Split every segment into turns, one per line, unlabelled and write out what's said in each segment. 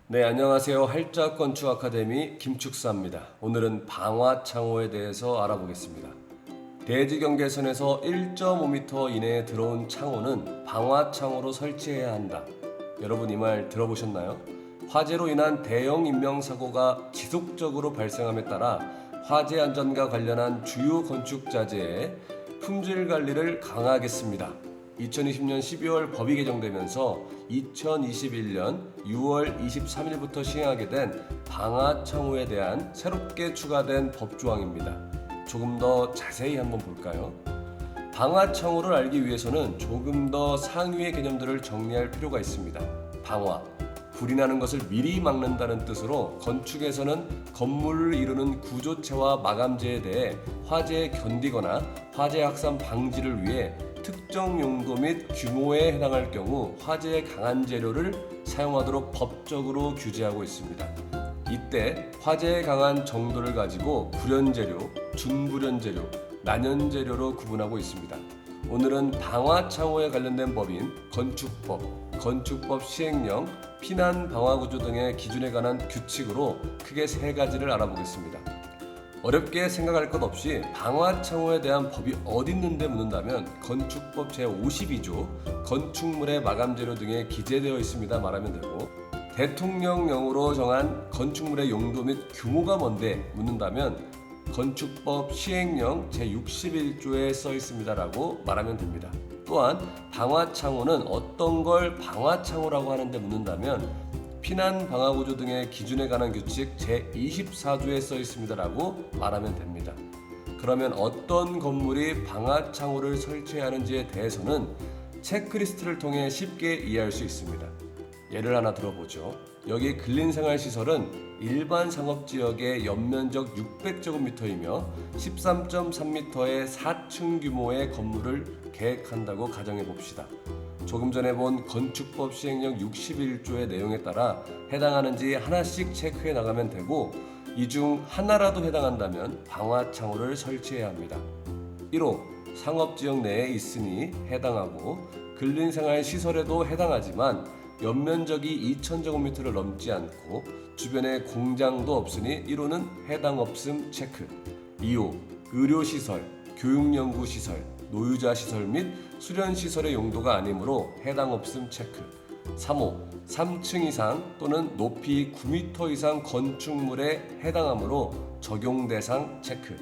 네, 안녕하세요. 할자 건축 아카데미 김축사입니다. 오늘은 방화창호에 대해서 알아보겠습니다. 대지 경계선에서 1.5m 이내에 들어온 창호는 방화창호로 설치해야 한다. 여러분 이 말 들어보셨나요? 화재로 인한 대형 인명사고가 지속적으로 발생함에 따라 화재 안전과 관련한 주요 건축 자재의 품질 관리를 강화하겠습니다. 2020년 12월 법이 개정되면서 2021년 6월 23일부터 시행하게 된 방화창호에 대한 새롭게 추가된 법조항입니다. 조금 더 자세히 한번 볼까요? 방화창호를 알기 위해서는 조금 더 상위의 개념들을 정리할 필요가 있습니다. 방화, 불이 나는 것을 미리 막는다는 뜻으로 건축에서는 건물을 이루는 구조체와 마감재에 대해 화재에 견디거나 화재 확산 방지를 위해 특정 용도 및 규모에 해당할 경우 화재에 강한 재료를 사용하도록 법적으로 규제하고 있습니다. 이때 화재에 강한 정도를 가지고 불연재료, 준불연재료, 난연재료로 구분하고 있습니다. 오늘은 방화창호에 관련된 법인 건축법, 건축법 시행령, 피난 방화구조 등의 기준에 관한 규칙으로 크게 세 가지를 알아보겠습니다. 어렵게 생각할 것 없이 방화창호에 대한 법이 어디 있는데 묻는다면 건축법 제52조 건축물의 마감재료 등에 기재되어 있습니다 말하면 되고, 대통령령으로 정한 건축물의 용도 및 규모가 뭔데 묻는다면 건축법 시행령 제61조에 써 있습니다라고 말하면 됩니다. 또한 방화창호는 어떤 걸 방화창호라고 하는데 묻는다면 피난 방화구조 등의 기준에 관한 규칙 제24조에 써 있습니다라고 말하면 됩니다. 그러면 어떤 건물이 방화창호를 설치해야 하는지에 대해서는 체크리스트를 통해 쉽게 이해할 수 있습니다. 예를 하나 들어보죠. 여기 근린생활시설은 일반 상업지역의 연면적 600제곱미터이며 13.3m의 4층 규모의 건물을 계획한다고 가정해 봅시다. 조금 전에 본 건축법 시행령 61조의 내용에 따라 해당하는지 하나씩 체크해 나가면 되고, 이 중 하나라도 해당한다면 방화창호를 설치해야 합니다. 1호, 상업지역 내에 있으니 해당하고 근린생활시설에도 해당하지만 연면적이 2000제곱미터를 넘지 않고 주변에 공장도 없으니 1호는 해당 없음 체크. 2호, 의료시설, 교육연구시설, 노유자시설 및 수련시설의 용도가 아니므로 해당 없음 체크. 3호, 3층 이상 또는 높이 9m 이상 건축물에 해당하므로 적용 대상 체크.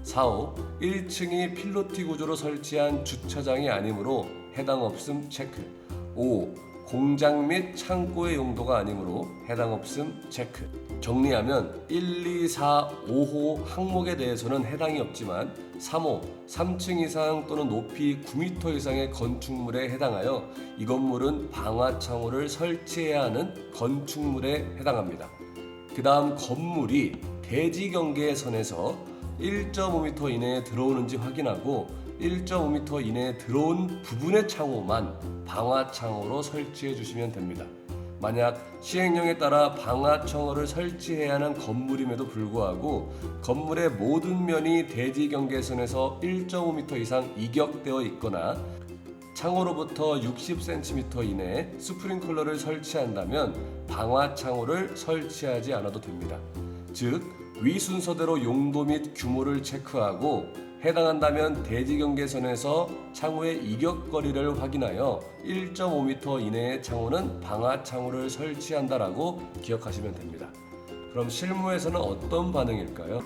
4호, 1층이 필로티 구조로 설치한 주차장이 아니므로 해당 없음 체크. 5호, 공장 및 창고의 용도가 아니므로 해당 없음 체크. 정리하면 1, 2, 4, 5호 항목에 대해서는 해당이 없지만 3호, 3층 이상 또는 높이 9m 이상의 건축물에 해당하여 이 건물은 방화창호를 설치해야 하는 건축물에 해당합니다. 그 다음 건물이 대지 경계선에서 1.5m 이내에 들어오는지 확인하고 1.5m 이내에 들어온 부분의 창호만 방화창호로 설치해 주시면 됩니다. 만약 시행령에 따라 방화창호를 설치해야 하는 건물임에도 불구하고 건물의 모든 면이 대지 경계선에서 1.5m 이상 이격되어 있거나 창호로부터 60cm 이내에 스프링클러를 설치한다면 방화창호를 설치하지 않아도 됩니다. 즉, 위 순서대로 용도 및 규모를 체크하고 해당한다면 대지 경계선에서 창호의 이격거리를 확인하여 1.5m 이내의 창호는 방화창호를 설치한다라고 기억하시면 됩니다. 그럼 실무에서는 어떤 반응일까요?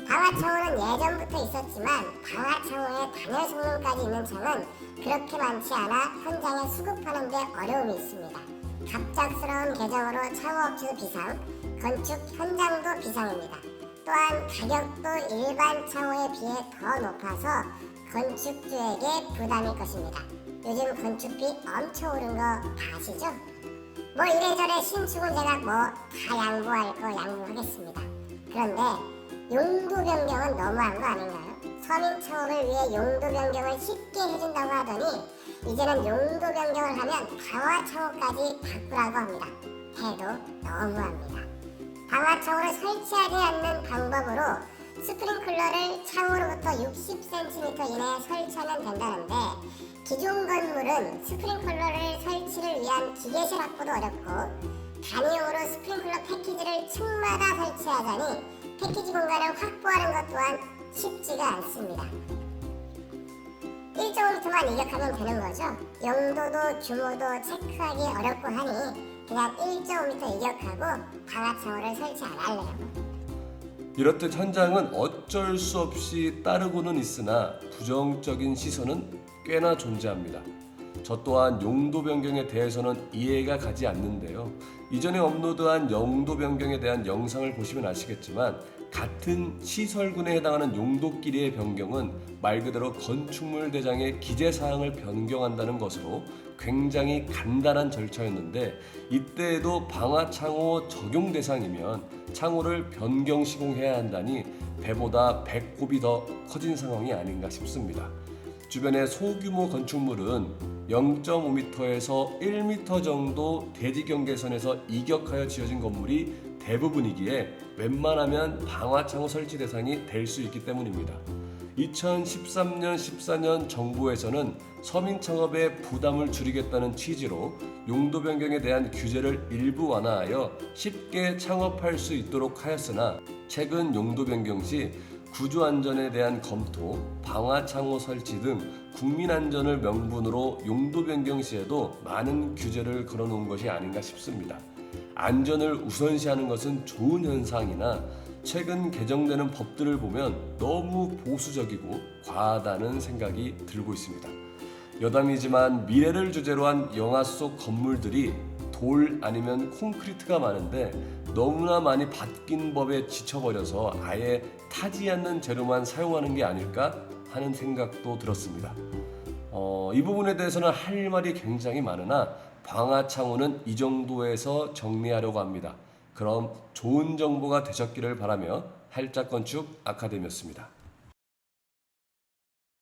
방화창호는 예전부터 있었지만 방화창호에 단열 성능까지 있는 창은 그렇게 많지 않아 현장에 수급하는 데 어려움이 있습니다. 갑작스러운 개정으로 창호업체도 비상, 건축 현장도 비상입니다. 또한 가격도 일반 창호에 비해 더 높아서 건축주에게 부담일 것입니다. 요즘 건축비 엄청 오른 거 다 아시죠? 뭐 이래저래 신축은 제가 뭐 다 양보할 거 양보하겠습니다. 그런데 용도 변경은 너무한 거 아닌가요? 서민 창업을 위해 용도 변경을 쉽게 해준다고 하더니 이제는 용도 변경을 하면 방화창호까지 바꾸라고 합니다. 해도 너무합니다. 방화창호를 설치하지 않는 방법으로 스프링클러를 창호로부터 60cm 이내에 설치하면 된다는데, 기존 건물은 스프링클러를 설치를 위한 기계실 확보도 어렵고 단위용으로 스프링클러 패키지를 층마다 설치하자니 패키지 공간을 확보하는 것 또한 쉽지가 않습니다. 1.5m만 이격하면 되는 거죠. 용도도 규모도 체크하기 어렵고 하니 그냥 1.5m 이격하고 방화창호를 설치 안 하려고.
이렇듯 현장은 어쩔 수 없이 따르고는 있으나 부정적인 시선은 꽤나 존재합니다. 저 또한 용도 변경에 대해서는 이해가 가지 않는데요. 이전에 업로드한 용도 변경에 대한 영상을 보시면 아시겠지만 같은 시설군에 해당하는 용도끼리의 변경은 말 그대로 건축물 대장의 기재사항을 변경한다는 것으로 굉장히 간단한 절차였는데 이때에도 방화창호 적용 대상이면 창호를 변경 시공해야 한다니 배보다 배꼽이 더 커진 상황이 아닌가 싶습니다. 주변의 소규모 건축물은 0.5m에서 1m 정도 대지 경계선에서 이격하여 지어진 건물이 대부분이기에 웬만하면 방화창호 설치 대상이 될 수 있기 때문입니다. 2013년, 14년 정부에서는 서민 창업의 부담을 줄이겠다는 취지로 용도 변경에 대한 규제를 일부 완화하여 쉽게 창업할 수 있도록 하였으나 최근 용도 변경 시 구조 안전에 대한 검토, 방화창호 설치 등 국민 안전을 명분으로 용도 변경 시에도 많은 규제를 걸어놓은 것이 아닌가 싶습니다. 안전을 우선시하는 것은 좋은 현상이나 최근 개정되는 법들을 보면 너무 보수적이고 과하다는 생각이 들고 있습니다. 여담이지만 미래를 주제로 한 영화 속 건물들이 돌 아니면 콘크리트가 많은데 너무나 많이 바뀐 법에 지쳐버려서 아예 타지 않는 재료만 사용하는 게 아닐까 하는 생각도 들었습니다. 이 부분에 대해서는 할 말이 굉장히 많으나 방화창호는 이 정도에서 정리하려고 합니다. 그럼 좋은 정보가 되셨기를 바라며 할짝건축 아카데미였습니다.